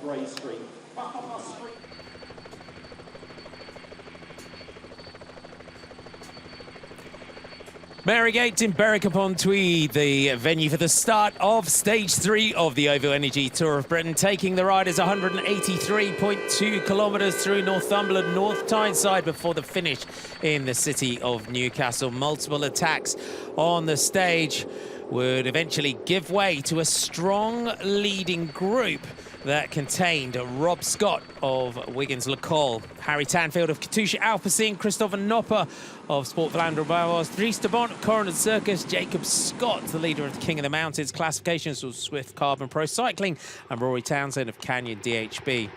Grey Street. Back on the street. Marygate in Berwick upon Tweed, the venue for the start of Stage 3 of the OVO Energy Tour of Britain, taking the riders 183.2 kilometres through Northumberland North Tyneside before the finish in the city of Newcastle. Multiple attacks on the stage would eventually give way to a strong leading group that contained Rob Scott of Wiggins LaColle, Harry Tanfield of Katusha Alpecin, Christopher Nopper of Sport Vlaanderen Bauhaus, Dries de Bont, Coronet Circus, Jacob Scott, the leader of the King of the Mountains classifications of Swift Carbon Pro Cycling, and Rory Townsend of Canyon DHB.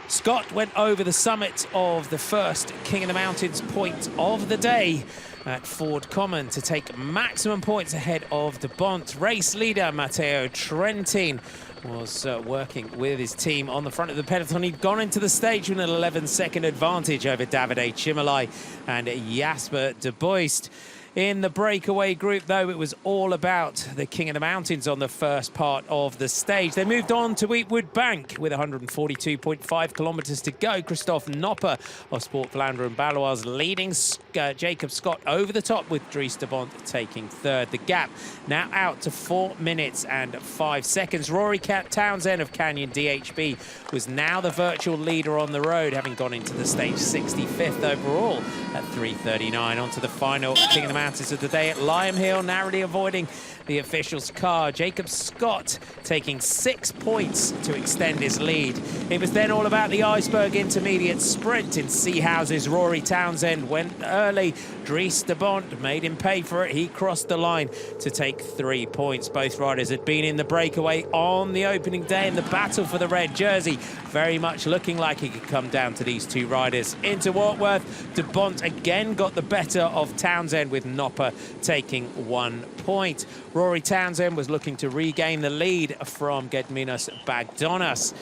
Scott went over the summit of the first King of the Mountains point of the day at Ford Common to take maximum points ahead of de Bont. Race leader Matteo Trentin was working with his team on the front of the peloton. He'd gone into the stage with an 11-second advantage over Davide Chimolai and Jasper de Boist. In the breakaway group, though, it was all about the King of the Mountains on the first part of the stage. They moved on to Wheatwood Bank with 142.5 kilometres to go. Christophe Nopper of Sport Vlaanderen Baloise leading Jacob Scott over the top, with Dries de Bont taking third. The gap now out to 4 minutes and 5 seconds. Rory Townsend of Canyon DHB was now the virtual leader on the road, having gone into the stage 65th overall at 3:39. On to the final King of the Mountains of the day at Lyme Hill, narrowly avoiding the official's car. Jacob Scott taking 6 points to extend his lead. It was then all about the iceberg intermediate sprint in Seahouse's. Rory Townsend went early. Dries de Bont made him pay for it. He crossed the line to take 3 points. Both riders had been in the breakaway on the opening day in the battle for the red jersey. Very much looking like it could come down to these two riders. Into Wartworth, de Bont again got the better of Townsend, with Nopper taking 1 point. Rory Townsend was looking to regain the lead from Gediminas Bagdonas.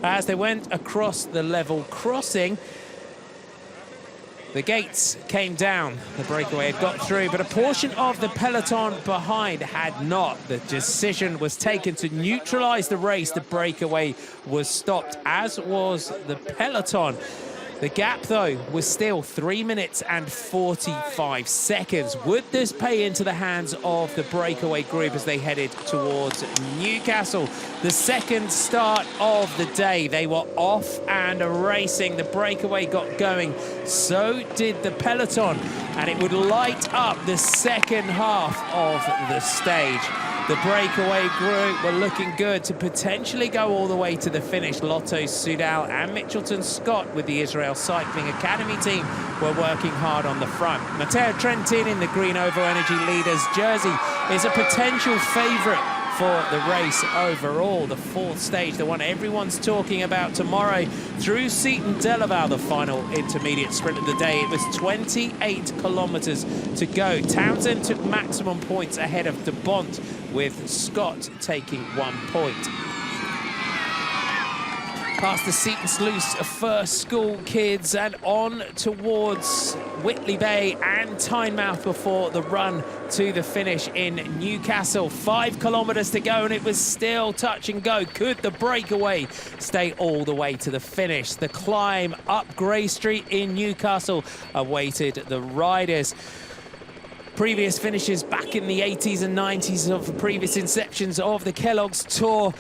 As they went across the level crossing, the gates came down. The breakaway had got through, but a portion of the peloton behind had not. The decision was taken to neutralise the race. The breakaway was stopped, as was the peloton. The gap, though, was still 3 minutes and 45 seconds. Would this pay into the hands of the breakaway group as they headed towards Newcastle? The second start of the day. They were off and racing. The breakaway got going. So did the peloton. And it would light up the second half of the stage. The breakaway group were looking good to potentially go all the way to the finish. Lotto Soudal and Mitchelton Scott with the Israel Cycling Academy team were working hard on the front. Matteo Trentin in the green OVO Energy Leaders jersey is a potential favourite for the race overall. The fourth stage, the one everyone's talking about tomorrow, through Seaton Delaval, the final intermediate sprint of the day. It was 28 kilometres to go. Townsend took maximum points ahead of de Bont, with Scott taking 1 point. Past the Seaton Sluice first school kids and on towards Whitley Bay and Tynemouth before the run to the finish in Newcastle. 5 kilometres to go and it was still touch and go. Could the breakaway stay all the way to the finish? The climb up Grey Street in Newcastle awaited the riders. Previous finishes back in the 80s and 90s of the previous inceptions of the Kellogg's Tour.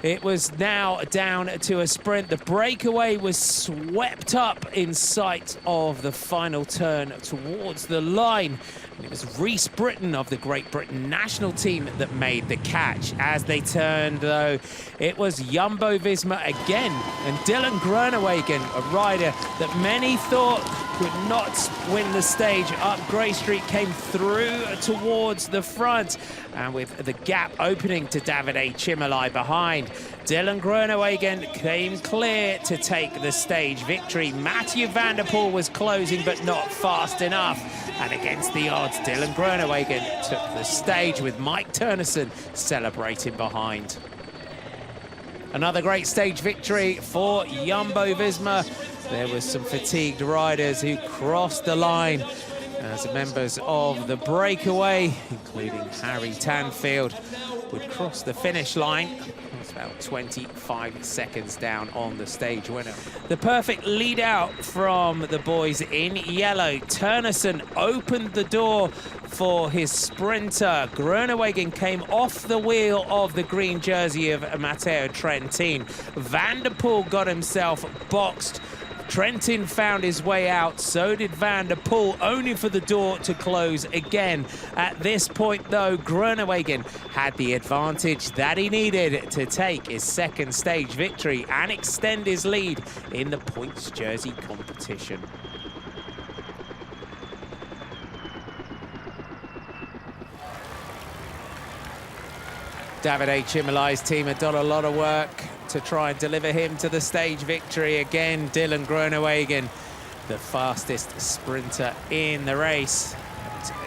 It was now down to a sprint. The breakaway was swept up in sight of the final turn towards the line. And it was Rhys Britton of the Great Britain national team that made the catch. As they turned, though, it was Jumbo-Visma again. And Dylan Groenewegen, a rider that many thought could not win the stage up Grey Street, came through towards the front. And with the gap opening to Davide Chimolai behind, Dylan Groenewegen came clear to take the stage victory. Mathieu van der Poel was closing, but not fast enough. And against the odds, Dylan Groenewegen took the stage, with Mike Turnison celebrating behind. Another great stage victory for Jumbo-Visma. There was some fatigued riders who crossed the line as members of the breakaway, including Harry Tanfield, would cross the finish line It's about 25 seconds down on the stage winner. The perfect lead out from the boys in yellow. Turnison opened the door for his sprinter. Groenewegen came off the wheel of the green jersey of Matteo Trentin. Van der Poel got himself boxed. Trentin found his way out, so did Van der Poel, only for the door to close again. At this point, though, Groenewegen had the advantage that he needed to take his second stage victory and extend his lead in the points jersey competition. Davide Chimolai's team had done a lot of work to try and deliver him to the stage victory again. Dylan Groenewegen, the fastest sprinter in the race.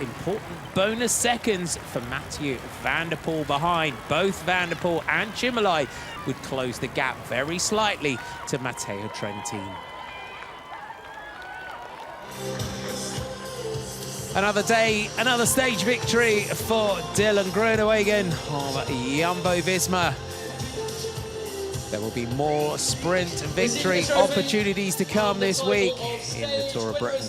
Important bonus seconds for Mathieu Van der Poel behind. Both Van der Poel and Chimolai would close the gap very slightly to Matteo Trentin. Another day, another stage victory for Dylan Groenewegen of Jumbo-Visma. There will be more sprint victory opportunities to come this week in the Tour of Britain.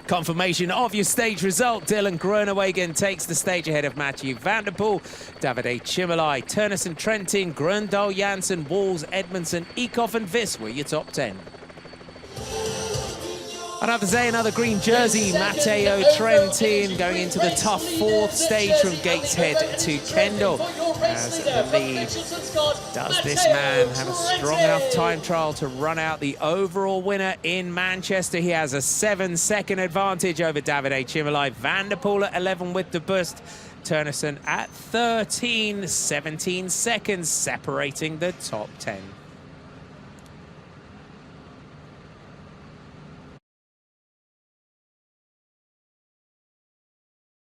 Confirmation of your stage result. Dylan Groenewegen takes the stage ahead of Mathieu Van der Poel, Davide Chimolai, Turnison Trentin, Grøndal Jansen, Walls, Edmondson, Eekhoff and Vis were your top 10. Another day, another green jersey, Matteo Trentin going into the tough fourth stage from Gateshead to Kendal as the lead. Does this man have a strong enough time trial to run out the overall winner in Manchester? He has a 7-second advantage over Davide Chimolai. Van der Poel at 11 with the boost. Turnison at 13, 17 seconds separating the top 10.